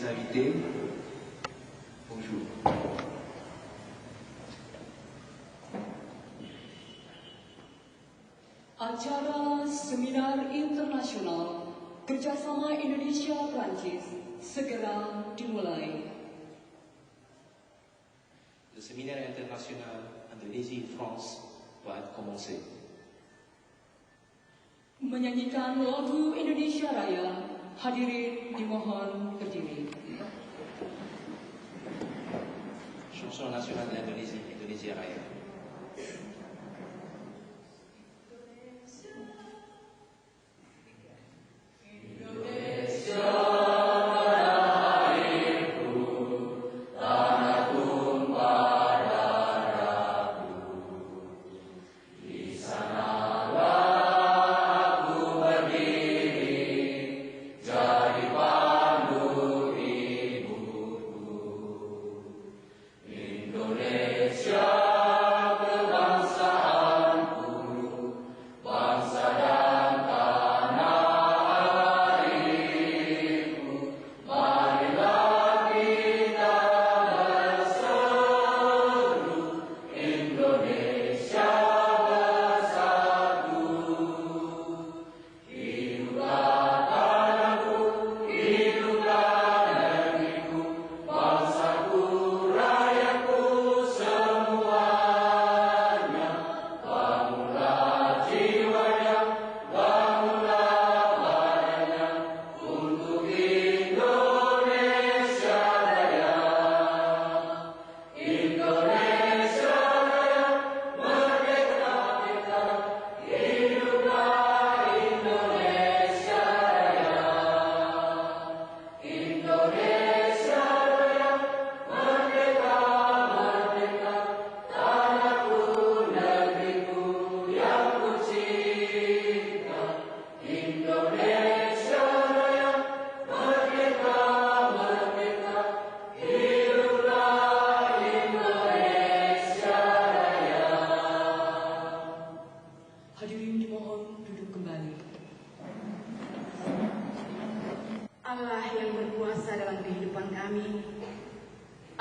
les invités, bonjour. Acara Seminar Internasional Kerjasama Indonesia-Prancis segera dimulai. Le séminaire international Indonésie-France va commencer. Menyanyikan lagu Indonesia Raya, hadirin dimohon berdiri. Chanson nationale d'Indonésie, Indonesia Raya. Hadirin dimohon duduk kembali. Allah yang berkuasa dalam kehidupan kami,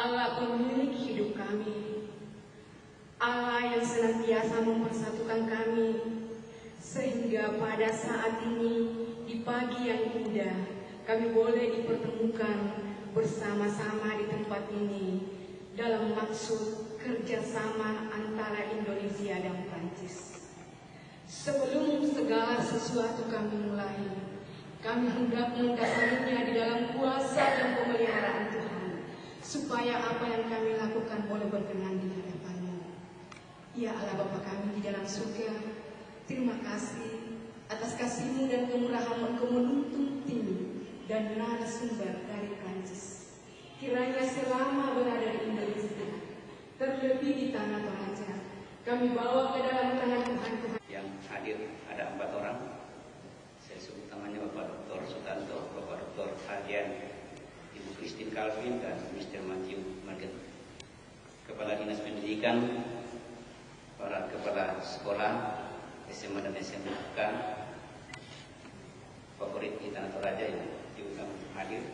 Allah pemilik hidup kami, Allah yang senantiasa mempersatukan kami, sehingga pada saat ini di pagi yang indah kami boleh dipertemukan bersama-sama di tempat ini dalam maksud kerjasama antara Indonesia dan Prancis. Sebelum segala sesuatu kami mulai, kami hendak mendasarinya di dalam kuasa dan pemeliharaan Tuhan, supaya apa yang kami lakukan boleh berkenan di hadapan-Mu. Ya Allah Bapa kami di dalam surga, terima kasih atas kasih-Mu dan kemurahan-Mu Engkau menuntun tim dan narasumber dari Prancis. Kiranya selama berada di Indonesia, terlebih di tanah Toraja, kami bawa ke dalam tangan Tuhan. Yang hadir ada 4 orang. Saya sebut namanya Bapak Dr. Sutanto, Bapak Dr. Hadian, Ibu Christine Calvin, dan Mr. Matthew Marget. Kepala Dinas Pendidikan, para kepala sekolah SMA dan SMK favorit di Tanah Toraja yang diundang hadir.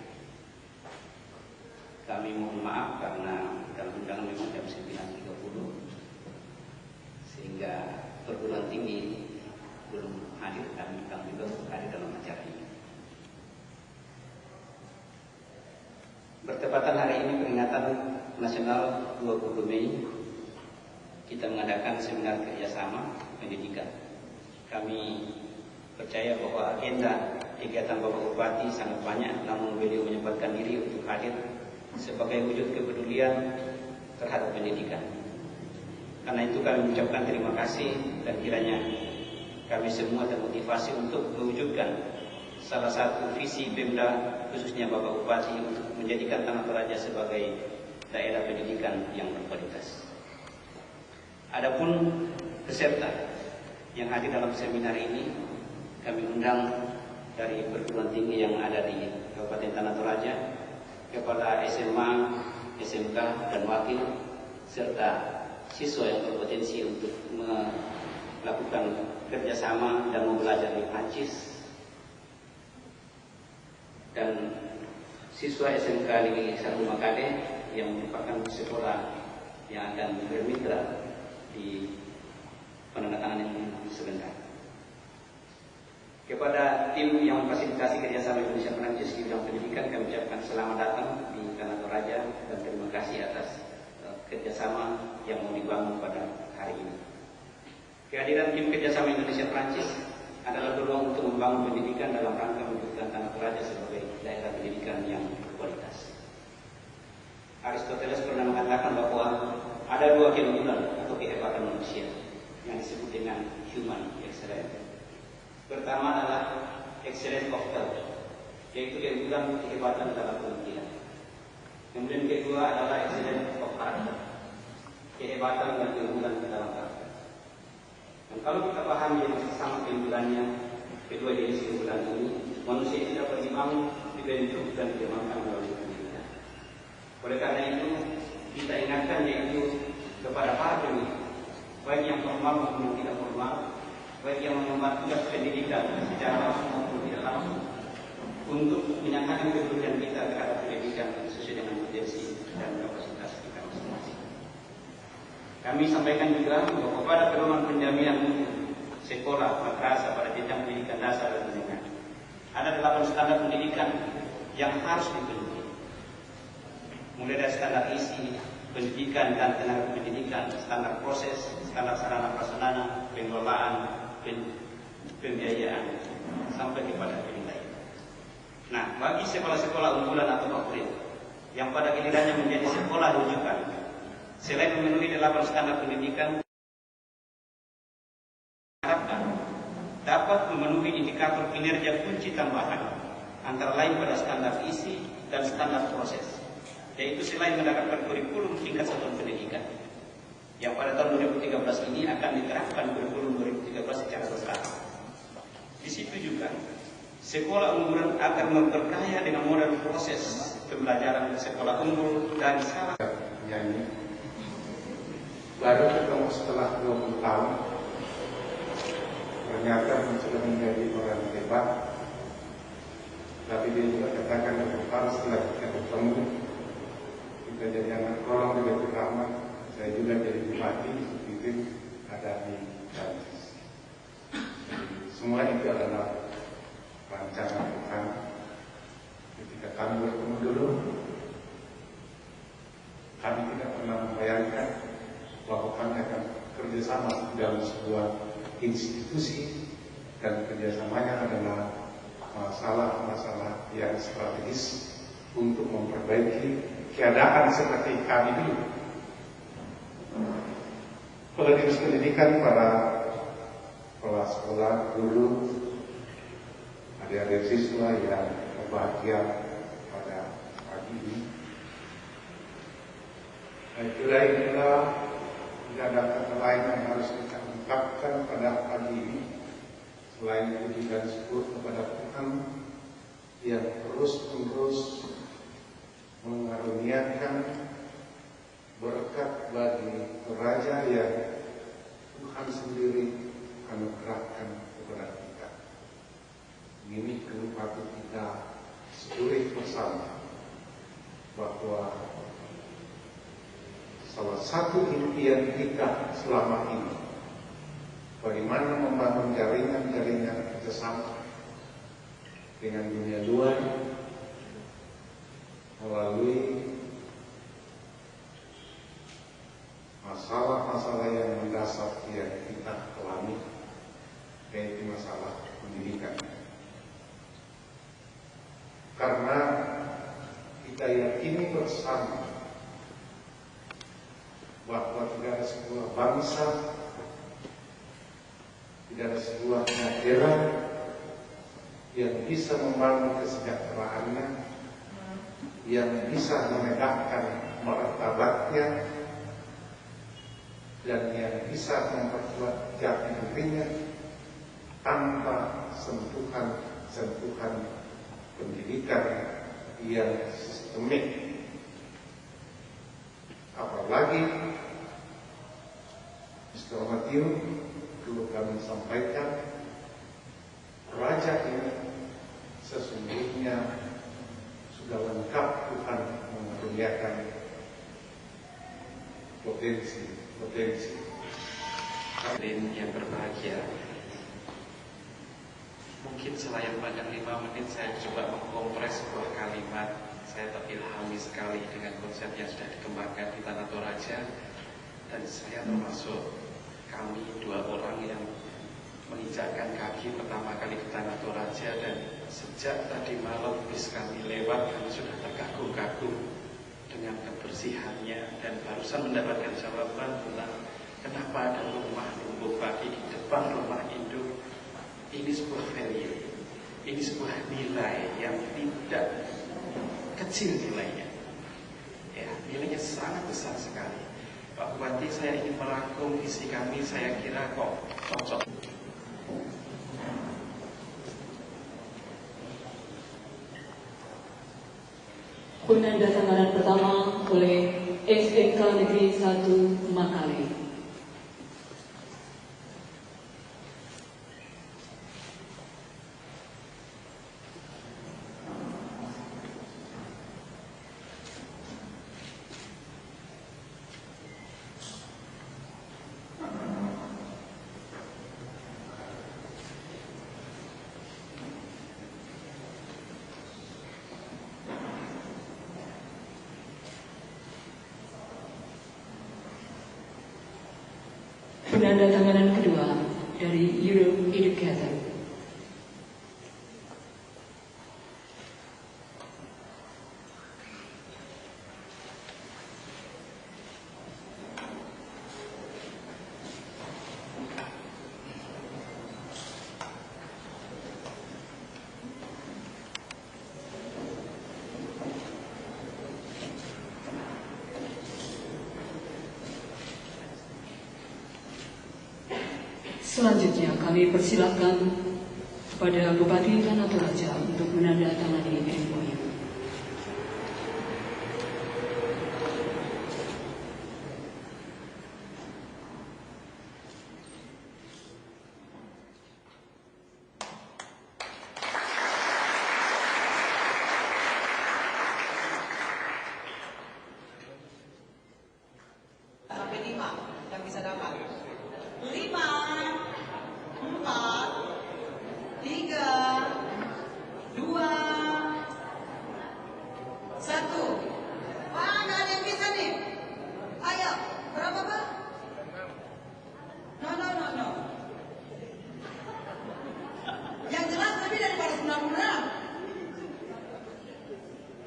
Kami mohon maaf karena dalam undangan memang jam 9.30 sehingga perguruan tinggi belum hadir, kami juga hadir dalam acara ini. Bertepatan hari ini peringatan nasional 20 Mei, kita mengadakan seminar kerjasama pendidikan. Kami percaya bahwa agenda kegiatan Bapak Bupati sangat banyak, namun beliau menyempatkan diri untuk hadir sebagai wujud kepedulian terhadap pendidikan. Karena itu kami mengucapkan terima kasih dan kiranya kami semua termotivasi untuk mewujudkan salah satu visi Pemda, khususnya Bapak Bupati, untuk menjadikan Tanah Toraja sebagai daerah pendidikan yang berkualitas. Adapun peserta yang hadir dalam seminar ini, kami undang dari perguruan tinggi yang ada di Kabupaten Tanah Toraja, kepala SMA, SMK, dan wakil, serta siswa yang berpotensi untuk melakukan kerjasama dan belajar di Prancis, dan siswa SMK Negeri 1 Makade yang merupakan sekolah yang akan bermitra di penandatanganan ini sebentar. Kepada tim yang memfasilitasi kerjasama Indonesia Perancis di bidang pendidikan, kami ucapkan selamat datang di Tanah Toraja dan terima kasih atas kerjasama yang mau dibangun pada hari ini. Kehadiran tim kerjasama Indonesia Perancis adalah peluang untuk membangun pendidikan dalam rangka mewujudkan Tanah Toraja sebagai daerah pendidikan yang berkualitas. Aristoteles pernah mengatakan bahwa ada dua keunggulan atau kehebatan manusia yang disebut dengan human excellence. Pertama adalah excellence of thought, yaitu keunggulan kehebatan dalam pemikiran. Kemudian kedua adalah excellence of character, kehebatan dan keunggulan dalam karakter. Dan kalau kita pahami jenis sama keunggulannya, kedua jenis keunggulan ini, manusia itu dapat dibangun, dibentuk dan dikembangkan melalui pendidikan. Oleh karena itu, kita ingatkan yaitu kepada para pendidik, baik yang formal maupun yang tidak formal, baik yang mengemban tugas pendidikan secara langsung maupun tidak langsung, untuk menyatakan kepedulian kita terhadap pendidikan sesuai dengan potensi dan kapasitas kita masing-masing. Kami sampaikan juga bahwa pada pedoman penjaminan sekolah madrasah pada jenjang pendidikan dasar dan menengah ada 8 standar pendidikan yang harus dipenuhi, mulai dari standar isi pendidikan dan tenaga pendidikan, standar proses, standar sarana prasarana, pengelolaan, pembiayaan, sampai kepada penilaian. Nah, bagi sekolah-sekolah unggulan atau favorit yang pada gilirannya menjadi sekolah rujukan, selain memenuhi 8 standar pendidikan, harapkan dapat memenuhi indikator kinerja kunci tambahan, antara lain pada standar isi dan standar proses, yaitu selain mendapatkan kurikulum tingkat satuan pendidikan yang pada tahun 2013 ini akan diterapkan kurikulum 2013 secara bertahap. Di situ juga sekolah unggulan akan memperkaya dengan model proses pembelajaran sekolah unggul dan salah nyanyi baru ketemu setelah 20 tahun, ternyata sudah menjadi orang hebat. Tapi dia juga katakan bahwa setelah kita bertemu, kita jadi anak kolong di Baitur Rahman, saya juga jadi bupati, itu ada di Prancis. Semua itu adalah rancangan Tuhan. Ketika kami bertemu dulu, kami tidak pernah membayangkan bahwa kami akan kerjasama dalam sebuah institusi, dan kerjasamanya adalah masalah-masalah yang strategis untuk memperbaiki keadaan seperti kami dulu. Pada dinas pendidikan, para kepala sekolah, guru, adik-adik siswa yang berbahagia pada pagi ini, saya kira inilah tidak ada kata lain yang harus kita ungkapkan pada pagi ini selain puji dan syukur kepada Tuhan yang terus-menerus mengaruniakan berkat bagi Toraja yang Tuhan sendiri anugerahkan kepada kita. Ini patut kita syukuri bersama bahwa salah satu impian kita selama ini, bagaimana membangun jaringan-jaringan kerjasama dengan dunia luar melalui masalah-masalah yang mendasar yang kita alami, yaitu masalah pendidikan. Karena kita yakini bersama bahwa tidak ada sebuah bangsa, tidak ada sebuah negara yang bisa membangun kesejahteraannya, yang bisa menegakkan martabatnya, dan yang bisa memperkuat jati dirinya tanpa sentuhan pendidikan yang sistemik. Apalagi Mr. Matthew perlu kami sampaikan, raja ini sesungguhnya sudah lengkap potensi. Hadirin yang berbahagia, mungkin selain panjang 5 menit saya coba mengkompres sebuah kalimat. Saya terilhami sekali dengan konsep yang sudah dikembangkan di Tanah Toraja, dan saya termasuk kami 2 orang yang menginjakkan kaki pertama kali di Tanah Toraja, dan sejak tadi malam bis kami lewat kami sudah terkagum-kagum dengan kebersihannya, dan barusan mendapatkan jawaban tentang kenapa ada rumah lumbung padi di depan rumah induk. Ini sebuah value, ini sebuah nilai yang tidak kecil nilainya, ya, nilainya sangat besar sekali. Pak Bupati, saya ingin merangkum visi kami, saya kira kok cocok. Penandatanganan pertama oleh SMK Negeri 1 Makale. Penandatanganan kedua dari Euro Educator. Selanjutnya kami persilakan kepada Bupati Tanah Toraja untuk menandatangani MOU. Sampai 5 yang bisa dapat. 5, 4, 3, 2, 1. Wah, nggak ada yang bisa nih. Ayo, berapa Pak? No. Yang jelas lebih daripada 96.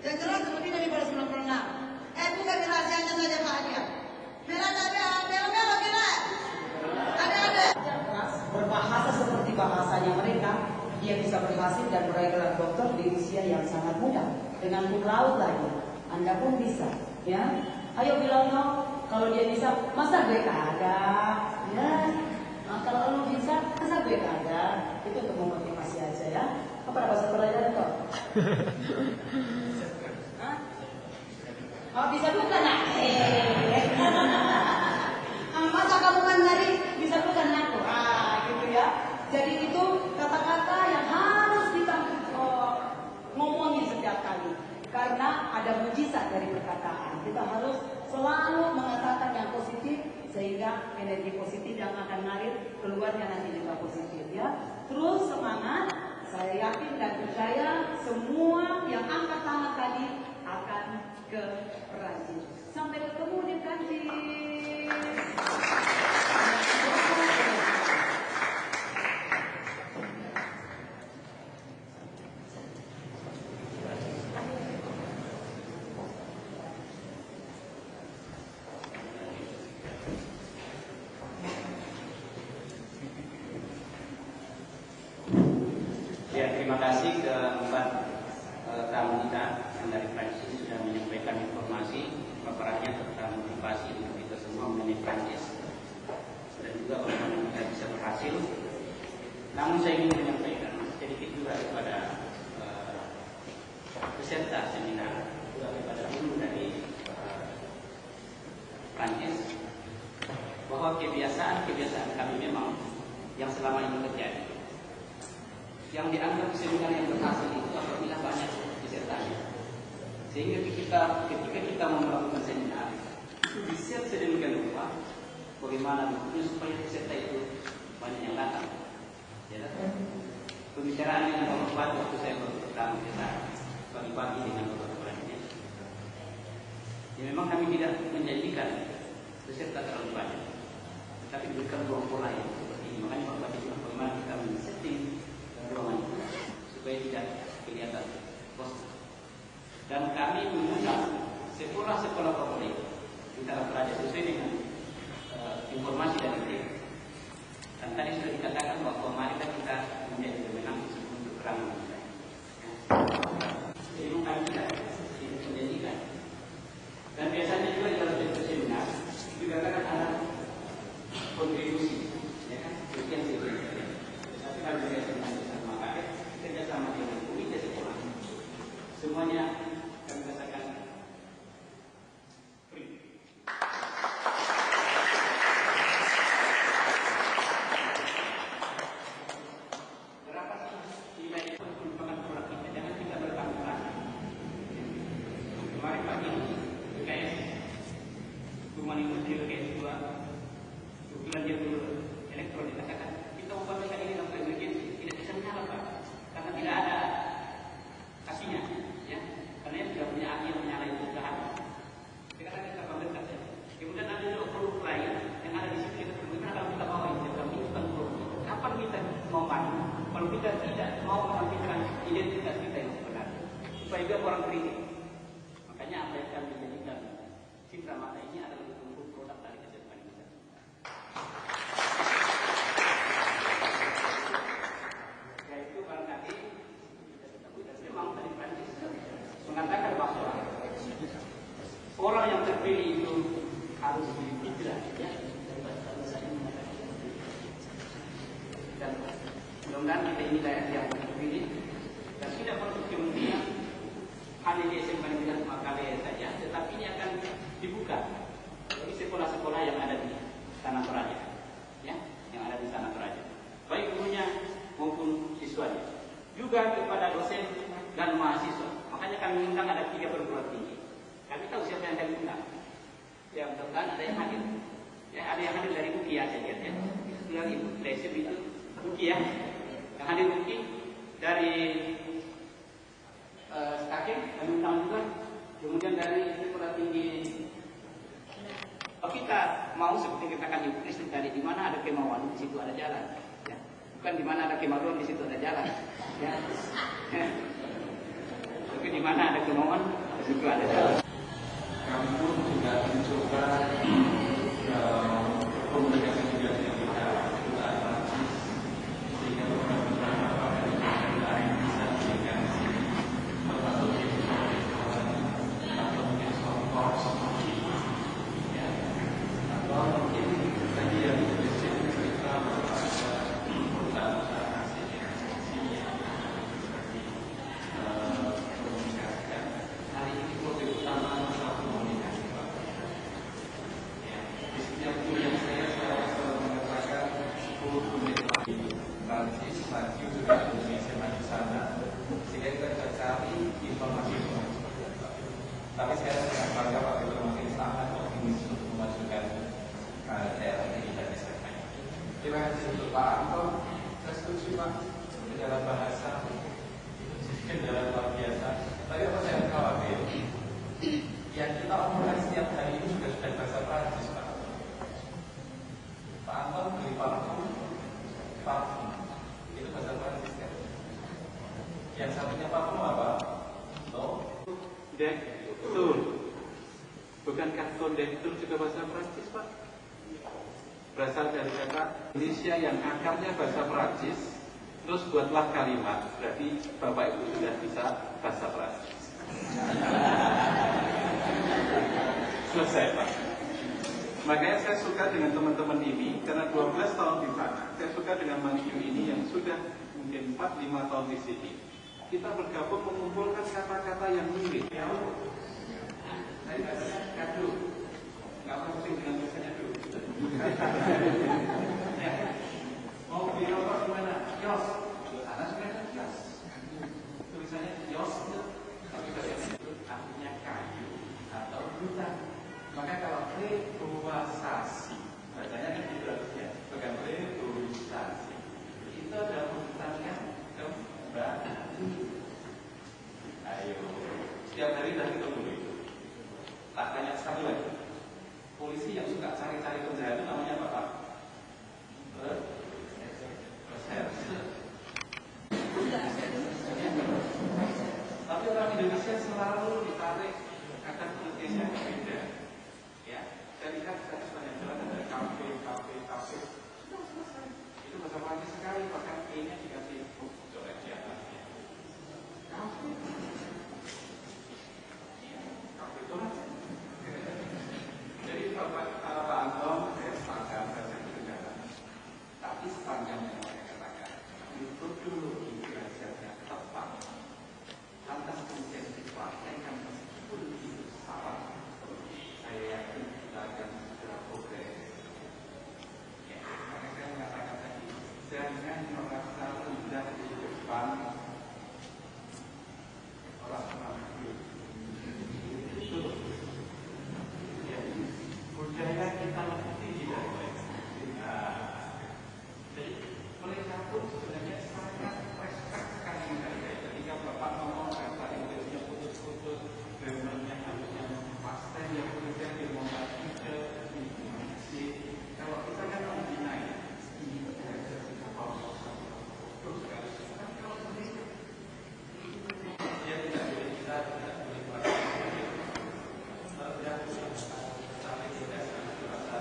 Yang jelas lebih daripada 96. Bukan rahasianya saja Pak Adia. Merah kira. Ada. Berbahasa seperti bahasanya mereka, dia bisa berhasil dan meraih gelar doktor di usia yang sangat muda dengan cum laude lagi. Anda pun bisa, ya. Ayo bilang dong, kalau dia bisa, masa gue kagak, ya. Nah, kalau lu bisa, masa gue kagak. Itu untuk memotivasi aja, ya. Apa ada bahasa pelajaran kok? Oh, bisa bukan? Masa kamu kan dari bisa bukan aku? Gitu ya. Jadi itu kata-kata yang harus kita ngomongin setiap kali. Karena ada mujizat dari perkataan. Kita harus selalu mengatakan yang positif sehingga energi positif yang akan ngalir keluarnya nanti juga positif, ya. Terus semangat. Saya yakin dan percaya semua yang angkat tangan tadi akan ke Perancis. Sampai ketemu di Perancis. Ya, terima kasih keempat tamu kita yang dari Prancis sudah menyampaikan informasi paparannya tentang motivasi untuk kita semua mengenai Prancis dan juga bagaimana kita bisa berhasil. Namun saya ingin menyampaikan sedikit juga kepada peserta seminar, juga kepada guru dari Prancis, bahwa kebiasaan kami memang yang selama ini terjadi. Yang dianggap seminar yang berhasil itu apabila banyak pesertanya. Sehingga ketika kita melakukan seminar, itu di-set sedemikian rupa bagaimana supaya peserta itu banyak yang datang. Ya, pembicaraan dengan Bapak Bupati waktu saya pertama kita pagi-pagi dengan Bapak Bupati. Ya, memang kami tidak menjanjikan peserta terlalu banyak, tapi diberikan ruang lain seperti ini. Makanya Bapak Bupati juga bagaimana kita men-setting ruangan itu supaya tidak kelihatan kosong. Dan kami mengundang sekolah-sekolah favorit di Tanah Toraja sesuai dengan informasi dari tim. Dan tadi sudah dikatakan bahwa mari kita menjadi pemenang untuk kerang. Jadi kami tidak menjanjikan. Dan biasanya juga dalam seminar juga akan ada kontribusi, ya kan? Sekian sekian. Tapi kalau kita sama KF, kerjasama dengan komite sekolah, semuanya kami katakan free. Berapa sih nilai itu merupakan produk kita? Jangan kita bertanggungan. Kemarin pagi UKS, Hukuman Industri UKS 2, kebetulan dia dulu elektron dikatakan kita umpamakan ini dalam emergency tidak bisa menyala Pak, karena tidak ada kasihnya, ya, karena dia tidak punya ahli yang menyala itu sudah ada. Sekarang kita pemerintah saja. Kemudian ada juga produk lain yang ada di situ kita bagaimana kalau kita bawa ini dalam bukan produk. Kapan kita mau maju? Kalau kita tidak mau menampilkan identitas kita yang sebenarnya, supaya biar orang kritik. Makanya apa yang kami jadikan citra mata ini adalah untuk produk dari kesehatan kita. Yaitu barangkali memang tadi Prancis mengatakan bahwa orang yang terpilih itu harus dihijrah, ya, dari bahasa ini mengatakan. Dan mudah-mudahan kita ini daerah yang terpilih dan tidak perlu kemudian hanya di SMA Negeri Makabe saja, tetapi ini akan dibuka bagi sekolah-sekolah yang ada di Tanah Toraja, ya, yang ada di Tanah Toraja, baik gurunya maupun siswanya, juga kepada dosen dan mahasiswa. Makanya kami undang ada 3 perguruan tinggi. Kami tahu siapa yang kami undang. Ya, mudah-mudahan ada yang hadir. Ya, ada yang hadir dari UKI ya, saya lihat ya. Itu yang ibu lesib itu UKI ya. Yang hadir UKI dari Stakim kami undang juga. Kemudian dari sekolah tinggi. Kalau kita mau seperti kita kan Ibu Kristi tadi, di mana ada kemauan di situ ada jalan. Ya. Bukan di mana ada kemaluan di situ ada jalan. Ya. Tapi di mana ada kemauan di situ ada jalan. Kami pun juga mencoba komunikasi juga dengan kita kedutaan Prancis sehingga beberapa lain bisa diberikan di sini termasuk atau mungkin soal seperti ya, atau mungkin tadi yang disebut kita perusahaan-perusahaan asing yang seperti komunikasikan hari ini foto utama masalah komunikasi Pak. Ya, di setiap kuliah saya selalu mengatakan 10 menit lagi Prancis maju juga Indonesia maju sana sehingga kita bisa cari informasi seperti apa. Tapi saya sangat bangga Pak Gubernur masih sangat optimis untuk memajukan daerah ini dan desa kami. Terima kasih untuk Pak Anton. Saya setuju Pak, secara bahasa itu kendala luar biasa. Tapi apa saya khawatir? Yang kita omongkan setiap hari ini sudah bahasa Prancis Pak. Pak Anton beli parfum itu bahasa Prancis kan? Yang satunya parfum apa? Dektur. Bukankah kondektur juga bahasa Prancis Pak? Berasal dari kata Indonesia yang akarnya bahasa Prancis, terus buatlah kalimat. Berarti Bapak Ibu sudah bisa bahasa Prancis. Selesai Pak. Makanya saya suka dengan teman-teman ini, karena 12 tahun di sana, saya suka dengan Mangyu ini yang sudah mungkin 4-5 tahun di sini. Kita bergabung mengumpulkan kata-kata yang mirip. Saya katakan kado, nggak pusing dengan tulisannya dulu. Mau beli rokok gimana? Yos. Sana sudah ada yos. Tulisannya yos itu, tapi bahasa itu artinya kayu atau hutan. Maka kalau merasa indah di depan orang mampu. Itu ya, budaya kita lebih tinggi dari mereka. Jadi mereka pun sebenarnya sangat respect sekali menghargai. Ketika Bapak ngomong bahasa Inggrisnya putus-putus, grammarnya harusnya pasti yang kemudian dimulai ide, informasi. Kalau kita kan membina ini belajar kita bawa terus sekali. Kan kalau sendiri dia tidak boleh kita tidak boleh melakukan dia saling tidak sangat terasa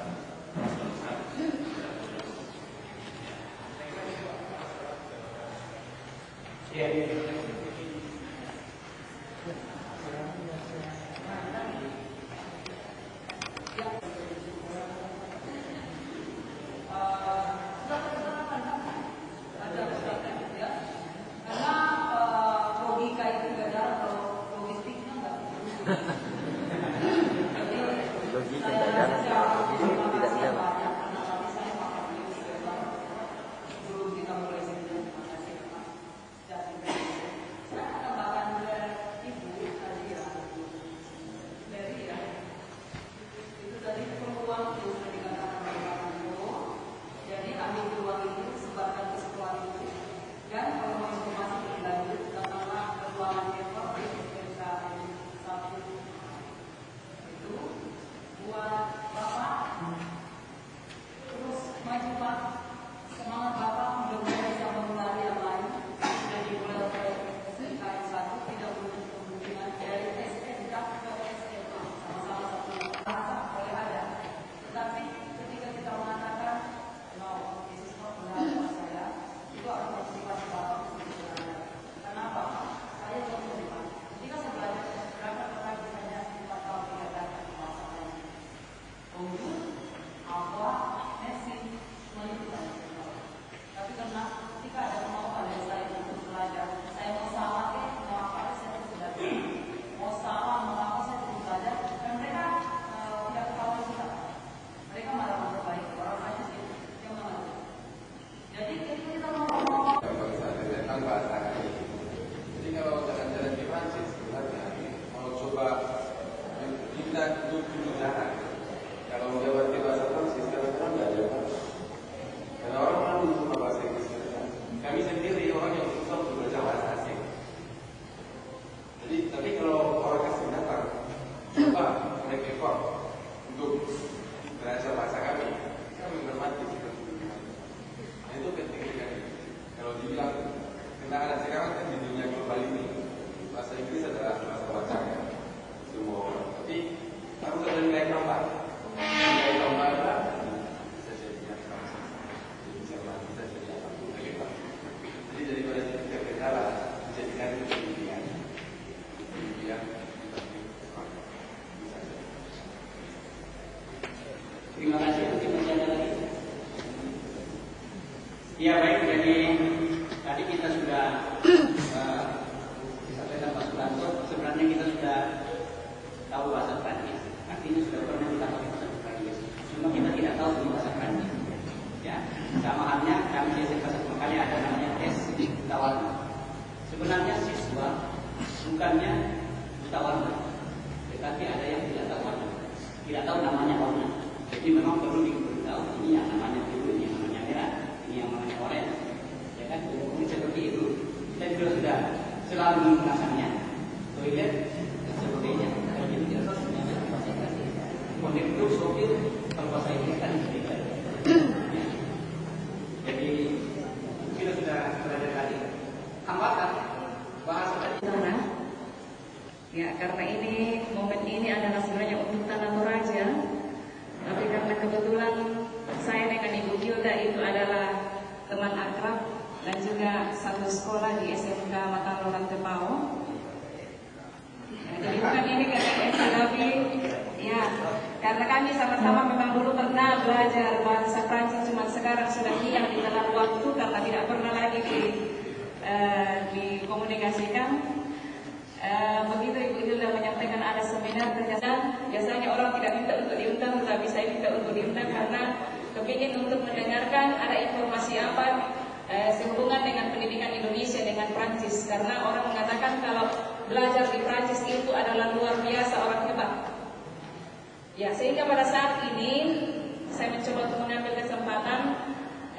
logika itu nggak jalan kalau logistiknya nggak. Logika tidak jalan, logistik tidak jalan. Sebelum kita mulai sebelum makasih Pak. Saya akan tambahkan ke Ibu tadi ya. Dari ya. Itu tadi peluang itu sudah dikatakan oleh Pak Guru. Jadi ambil peluang itu sebarkan ke sekolah itu. Dan kalau mau informasi lebih lanjut tentang peluang level di SMK 1 itu buat Bapak terus maju Pak, semangat Bapak mudah-mudahan bisa menulari yang lain. Sudah dimulai oleh SMK 1 tidak menutup kemungkinan dari SMK ke SMA sama-sama satu bahasa boleh ada. Tetapi ketika kita mengatakan no, this is not benar buat saya, itu harus partisipasi Bapak untuk belajar. Kenapa? Saya belum terima. Ketika saya belajar berapa kali misalnya 4 tahun 3 tahun bahasa lain. Untuk apa? Messi semuanya itu banyak. Tapi karena ketika ada kemauan dari saya untuk belajar, saya mau salah mau apa saya terus belajar. Mau salah mau apa saya terus belajar. Dan mereka tidak ketahuan kita. Mereka malah memperbaiki orang aja sih yang mengerti. Jadi ketika kita mau tentang bahasa kami. Jadi kalau jalan-jalan di Prancis sebenarnya mau coba kita duduk jarang. Kalau dia berarti bahasa Prancis kadang-kadang nggak ada. Karena orang malu sama bahasa Inggris. Kami sendiri orang yang susah untuk belajar bahasa asing. Jadi tapi kalau orang asing datang, coba make effort untuk belajar bahasa kami bermati seperti itu. Nah itu penting sekali. Kalau dibilang karena ada sekarang kan di dunia global ini bahasa Inggris adalah bahasa wacana semua orang. Tapi harus ada nilai tambah. Nilai tambah adalah bisa jadi yang bisa jadi apa? Jadi daripada kita kendala dijadikan pendidikan. Terima kasih. Masih ada lagi? Ya baik, jadi tadi kita sudah disampaikan Pak Sulanto, sebenarnya kita sudah tahu bahasa Prancis, artinya sudah pernah kita pakai bahasa Prancis, cuma kita tidak tahu bahasa Prancis. Ya, sama halnya kami di SMK 1 kali ada namanya tes buta warna. Sebenarnya siswa bukannya buta warna, tetapi ada yang tidak tahu warna, tidak tahu namanya warna. Jadi memang perlu diberitahu ini yang namanya biru, ini yang namanya merah, ini yang namanya oranye. Ya kan, mungkin seperti itu. Kita juga sudah selalu menggunakannya. Toilet dan sebagainya. Kalau itu tidak tahu sebenarnya bahasa Inggris. Kondektur, sopir, kalau bahasa Inggris kan tidak. Ya. Jadi kita sudah belajar tadi. Hambatan bahasa tadi. Ya, karena ini momen ini adalah sebenarnya untuk Tanah Toraja. Tapi karena kebetulan saya dengan Ibu Hilda itu adalah teman akrab dan juga satu sekolah di SMK Mataram Tepau. Ya, jadi bukan ini KTS, tapi ya karena kami sama-sama memang dulu pernah belajar bahasa Prancis, cuma sekarang sudah hilang di dalam waktu karena tidak pernah lagi dikomunikasikan. Begitu Ibu Hilda menyampaikan ada seminar kerjasama, biasanya orang tidak minta untuk diundang, tapi saya minta untuk diundang karena kepingin untuk mendengarkan ada informasi apa Prancis, karena orang mengatakan kalau belajar di Prancis itu adalah luar biasa, orang hebat. Ya, sehingga pada saat ini saya mencoba untuk mengambil kesempatan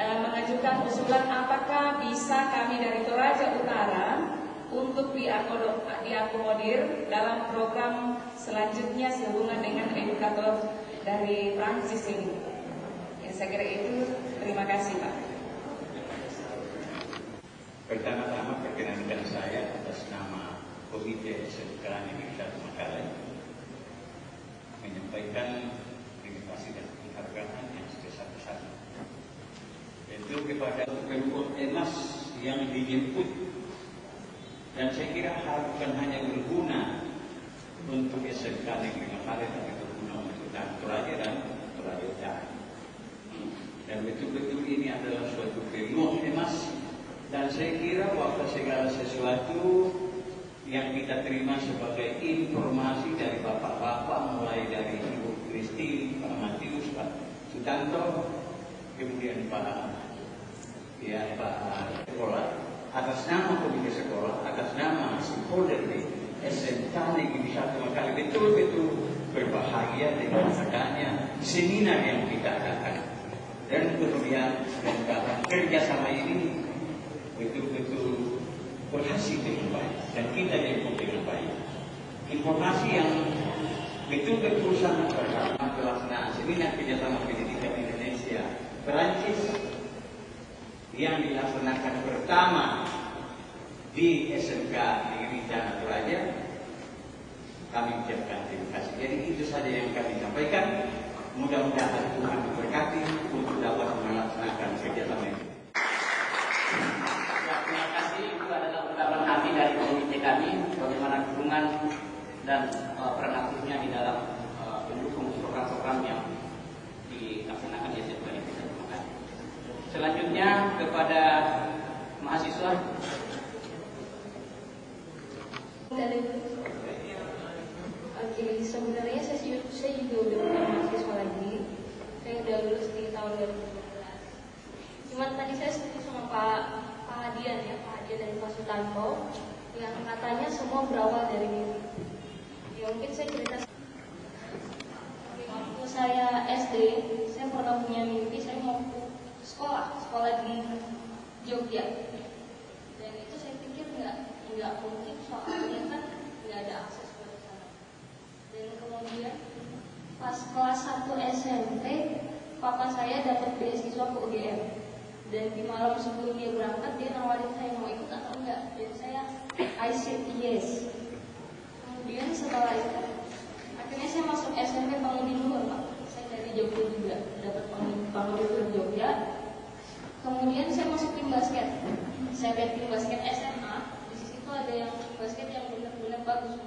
mengajukan usulan apakah bisa kami dari Toraja Utara untuk diakomodir dalam program selanjutnya sehubungan dengan edukator dari Prancis ini. Ya, saya kira itu. Terima kasih, Pak. Pertama-tama perkenankan saya atas nama Komite Sekolah Negeri 1 Makassar menyampaikan terima kasih dan penghargaan yang sebesar-besarnya. Itu kepada pemkot Emas yang dijemput, dan saya kira bukan hanya berguna untuk SMK Negeri Makassar, tapi berguna untuk Toraja dan Toraja Utara. Dan betul-betul ini adalah suatu peluang emas, dan saya kira bahwa segala sesuatu yang kita terima sebagai informasi dari bapak-bapak, mulai dari Ibu Kristi, Pak Matius, Pak Sutanto, kemudian Pak Sekolah, atas nama Komite Sekolah, atas nama stakeholder di SMK Negeri 1 Makassar, betul-betul berbahagia dengan adanya seminar yang kita adakan. Dan kemudian kerjasama ini betul-betul berhasil dengan baik, dan kita jemput dengan baik. Informasi yang betul-betul sangat berharga pelaksanaan seminar kerjasama pendidikan Indonesia Perancis yang dilaksanakan pertama di SMK Negeri Toraja. Kami ucapkan terima kasih. Jadi itu saja yang kami sampaikan. Mudah-mudahan Tuhan memberkati untuk dapat melaksanakan kerjasama ini. Terima kasih. Itu adalah ungkapan hati dari komite kami, bagaimana dukungan dan peran aktifnya di dalam mendukung program-program yang dilaksanakan di SMK ini. Terima kasih. Selanjutnya kepada mahasiswa. Oke, sebenarnya saya juga udah bukan mahasiswa lagi. Saya udah lulus di tahun 2012. Cuman tadi saya setuju sama Pak Hadian ya, Pak Hadian dari Pak Sutanto, yang katanya semua berawal dari mimpi. Ya mungkin saya cerita. Waktu saya SD, saya pernah punya mimpi saya mau sekolah di Jogja. Dan itu saya pikir nggak mungkin, soalnya kan nggak ada akses. Dan kemudian pas kelas 1 SMP, papa saya dapat beasiswa ke UGM. Dan di malam sebelum dia berangkat, dia nawarin saya mau ikut atau enggak. Dan saya I said yes. Kemudian setelah itu, akhirnya saya masuk SMP Pangudi Luhur, Pak. Saya dari Jogja juga, dapat Pangudi Luhur Jogja. Kemudian saya masuk tim basket. Saya lihat tim basket SMA, di situ ada yang basket yang benar-benar bagus.